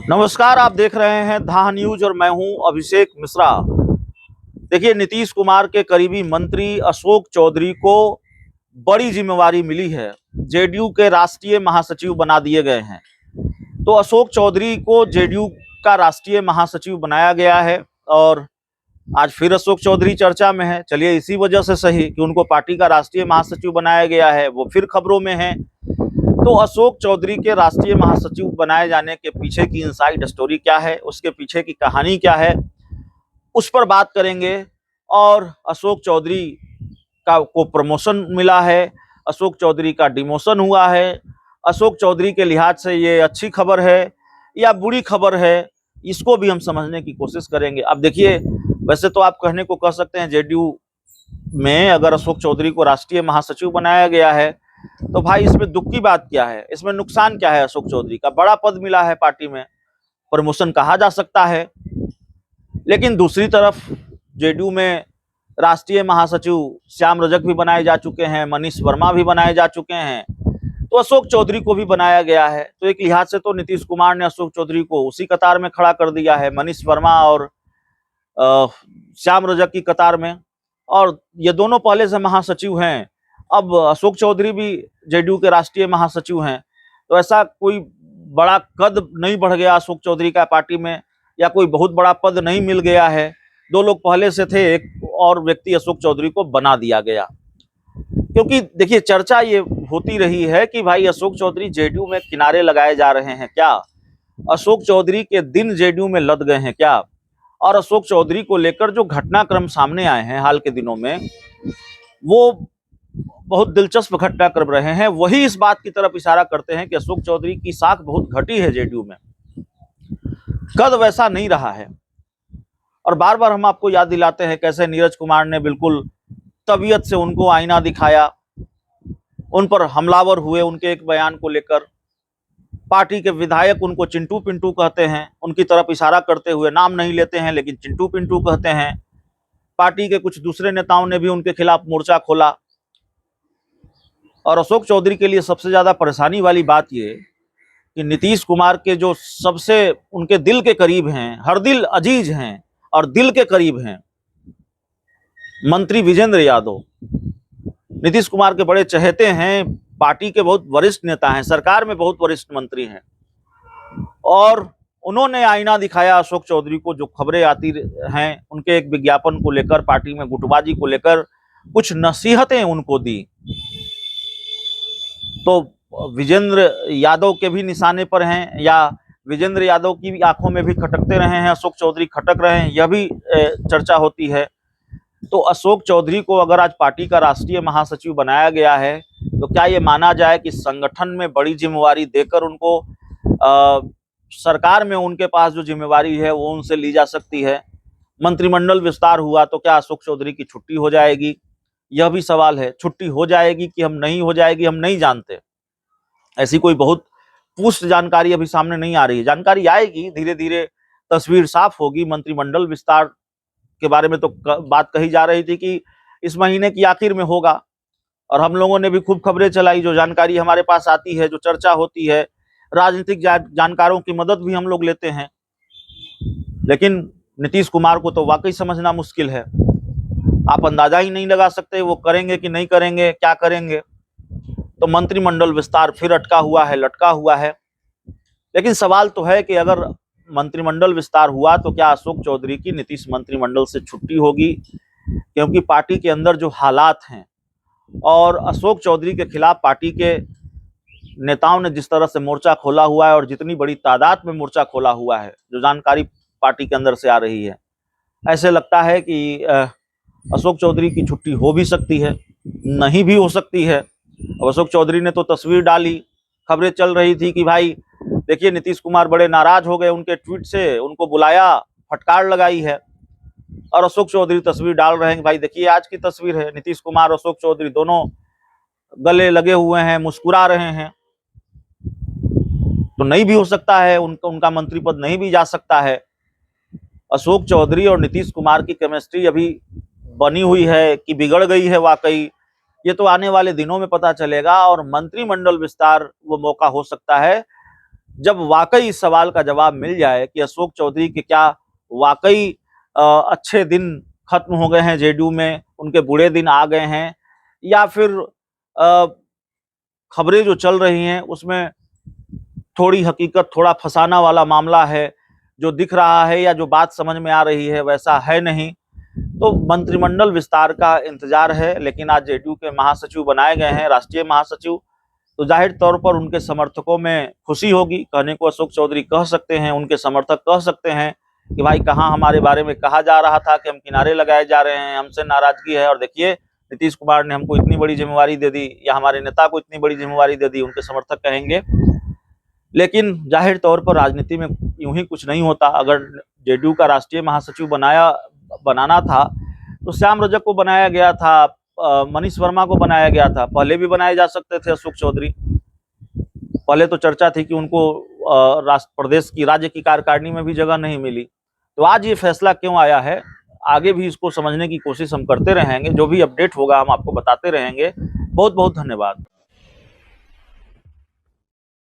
नमस्कार, आप देख रहे हैं धा न्यूज और मैं हूं अभिषेक मिश्रा। देखिए, नीतीश कुमार के करीबी मंत्री अशोक चौधरी को बड़ी जिम्मेवारी मिली है। जेडीयू के राष्ट्रीय महासचिव बना दिए गए हैं। तो अशोक चौधरी को जेडीयू का राष्ट्रीय महासचिव बनाया गया है और आज फिर अशोक चौधरी चर्चा में है। चलिए, इसी वजह से सही कि उनको पार्टी का राष्ट्रीय महासचिव बनाया गया है, वो फिर खबरों में है। तो अशोक चौधरी के राष्ट्रीय महासचिव बनाए जाने के पीछे की इनसाइड स्टोरी क्या है, उसके पीछे की कहानी क्या है, उस पर बात करेंगे। और अशोक चौधरी को प्रमोशन मिला है, अशोक चौधरी का डिमोशन हुआ है, अशोक चौधरी के लिहाज से ये अच्छी खबर है या बुरी खबर है, इसको भी हम समझने की कोशिश करेंगे। अब देखिए, वैसे तो आप कहने को कह सकते हैं जेडीयू में अगर अशोक चौधरी को राष्ट्रीय महासचिव बनाया गया है तो भाई इसमें दुख की बात क्या है, इसमें नुकसान क्या है। अशोक चौधरी का बड़ा पद मिला है पार्टी में, प्रमोशन कहा जा सकता है। लेकिन दूसरी तरफ जेडीयू में राष्ट्रीय महासचिव श्याम रजक भी बनाए जा चुके हैं, मनीष वर्मा भी बनाए जा चुके हैं, तो अशोक चौधरी को भी बनाया गया है। तो एक लिहाज से तो नीतीश कुमार ने अशोक चौधरी को उसी कतार में खड़ा कर दिया है, मनीष वर्मा और श्याम रजक की कतार में। और ये दोनों पहले से महासचिव हैं, अब अशोक चौधरी भी जेडीयू के राष्ट्रीय महासचिव हैं। तो ऐसा कोई बड़ा कद नहीं बढ़ गया अशोक चौधरी का पार्टी में, या कोई बहुत बड़ा पद नहीं मिल गया है। दो लोग पहले से थे, एक और व्यक्ति अशोक चौधरी को बना दिया गया। क्योंकि देखिए, चर्चा ये होती रही है कि भाई अशोक चौधरी जेडीयू में किनारे लगाए जा रहे हैं क्या, अशोक चौधरी के दिन जेडीयू में लद गए हैं क्या। और अशोक चौधरी को लेकर जो घटनाक्रम सामने आए हैं हाल के दिनों में, वो बहुत दिलचस्प घटनाक्रम रहे हैं। वही इस बात की तरफ इशारा करते हैं कि अशोक चौधरी की साख बहुत घटी है जेडीयू में, कद वैसा नहीं रहा है। और बार बार हम आपको याद दिलाते हैं कैसे नीरज कुमार ने बिल्कुल तबीयत से उनको आईना दिखाया, उन पर हमलावर हुए उनके एक बयान को लेकर। पार्टी के विधायक उनको चिंटू पिंटू कहते हैं, उनकी तरफ इशारा करते हुए, नाम नहीं लेते हैं लेकिन चिंटू पिंटू कहते हैं। पार्टी के कुछ दूसरे नेताओं ने भी उनके खिलाफ मोर्चा खोला। और अशोक चौधरी के लिए सबसे ज्यादा परेशानी वाली बात ये कि नीतीश कुमार के जो सबसे उनके दिल के करीब हैं, हर दिल अजीज हैं और दिल के करीब हैं, मंत्री विजेंद्र यादव नीतीश कुमार के बड़े चहेते हैं, पार्टी के बहुत वरिष्ठ नेता हैं, सरकार में बहुत वरिष्ठ मंत्री हैं। और उन्होंने आईना दिखाया अशोक चौधरी को। जो खबरें आती हैं उनके एक विज्ञापन को लेकर, पार्टी में गुटबाजी को लेकर कुछ नसीहतें उनको दी। तो विजेंद्र यादव के भी निशाने पर हैं, या विजेंद्र यादव की भी आंखों में भी खटकते रहे हैं, अशोक चौधरी खटक रहे हैं, यह भी चर्चा होती है। तो अशोक चौधरी को अगर आज पार्टी का राष्ट्रीय महासचिव बनाया गया है तो क्या ये माना जाए कि संगठन में बड़ी जिम्मेवारी देकर उनको सरकार में उनके पास जो जिम्मेवारी है वो उनसे ली जा सकती है। मंत्रिमंडल विस्तार हुआ तो क्या अशोक चौधरी की छुट्टी हो जाएगी, यह भी सवाल है। छुट्टी हो जाएगी कि हम नहीं हो जाएगी हम नहीं जानते, ऐसी कोई बहुत पुष्ट जानकारी अभी सामने नहीं आ रही है। जानकारी आएगी, धीरे धीरे तस्वीर साफ होगी। मंत्रिमंडल विस्तार के बारे में तो बात कही जा रही थी कि इस महीने की आखिर में होगा, और हम लोगों ने भी खूब खबरें चलाई। जो जानकारी हमारे पास आती है, जो चर्चा होती है, राजनीतिक जानकारों की मदद भी हम लोग लेते हैं। लेकिन नीतीश कुमार को तो वाकई समझना मुश्किल है। आप अंदाजा ही नहीं लगा सकते वो करेंगे कि नहीं करेंगे, क्या करेंगे। तो मंत्रिमंडल विस्तार फिर अटका हुआ है, लटका हुआ है। लेकिन सवाल तो है कि अगर मंत्रिमंडल विस्तार हुआ तो क्या अशोक चौधरी की नीतीश मंत्रिमंडल से छुट्टी होगी, क्योंकि पार्टी के अंदर जो हालात हैं और अशोक चौधरी के खिलाफ पार्टी के नेताओं ने जिस तरह से मोर्चा खोला हुआ है और जितनी बड़ी तादाद में मोर्चा खोला हुआ है, जो जानकारी पार्टी के अंदर से आ रही है, ऐसे लगता है कि अशोक चौधरी की छुट्टी हो भी सकती है, नहीं भी हो सकती है। अब अशोक चौधरी ने तो तस्वीर डाली, खबरें चल रही थी कि भाई देखिए नीतीश कुमार बड़े नाराज हो गए उनके ट्वीट से, उनको बुलाया, फटकार लगाई है। और अशोक चौधरी तस्वीर डाल रहे हैं, भाई देखिए आज की तस्वीर है, नीतीश कुमार अशोक चौधरी दोनों गले लगे हुए हैं, मुस्कुरा रहे हैं। तो नहीं भी हो सकता है, उनका मंत्री पद नहीं भी जा सकता है। अशोक चौधरी और नीतीश कुमार की केमिस्ट्री अभी बनी हुई है कि बिगड़ गई है वाकई, ये तो आने वाले दिनों में पता चलेगा। और मंत्रिमंडल विस्तार वो मौका हो सकता है जब वाकई इस सवाल का जवाब मिल जाए कि अशोक चौधरी के क्या वाकई अच्छे दिन खत्म हो गए हैं जेडीयू में, उनके बुरे दिन आ गए हैं, या फिर खबरें जो चल रही हैं उसमें थोड़ी हकीकत, थोड़ा फसाना वाला मामला है, जो दिख रहा है या जो बात समझ में आ रही है वैसा है नहीं, तो मंत्रिमंडल विस्तार का इंतजार है। लेकिन आज जेडीयू के महासचिव बनाए गए हैं, राष्ट्रीय महासचिव, तो जाहिर तौर पर उनके समर्थकों में खुशी होगी। कहने को अशोक चौधरी कह सकते हैं, उनके समर्थक कह सकते हैं कि भाई कहाँ हमारे बारे में कहा जा रहा था कि हम किनारे लगाए जा रहे हैं, हमसे नाराजगी है, और देखिए नीतीश कुमार ने हमको इतनी बड़ी जिम्मेवारी दे दी, या हमारे नेता को इतनी बड़ी जिम्मेवारी दे दी, उनके समर्थक कहेंगे। लेकिन जाहिर तौर पर राजनीति में यूं ही कुछ नहीं होता। अगर जेडीयू का राष्ट्रीय महासचिव बनाना था तो श्याम रजक को बनाया गया था, मनीष वर्मा को बनाया गया था, पहले भी बनाए जा सकते थे अशोक चौधरी। पहले तो चर्चा थी कि उनको प्रदेश की, राज्य की कार्यकारिणी में भी जगह नहीं मिली। तो आज ये फैसला क्यों आया है, आगे भी इसको समझने की कोशिश हम करते रहेंगे। जो भी अपडेट होगा हम आपको बताते रहेंगे। बहुत बहुत धन्यवाद।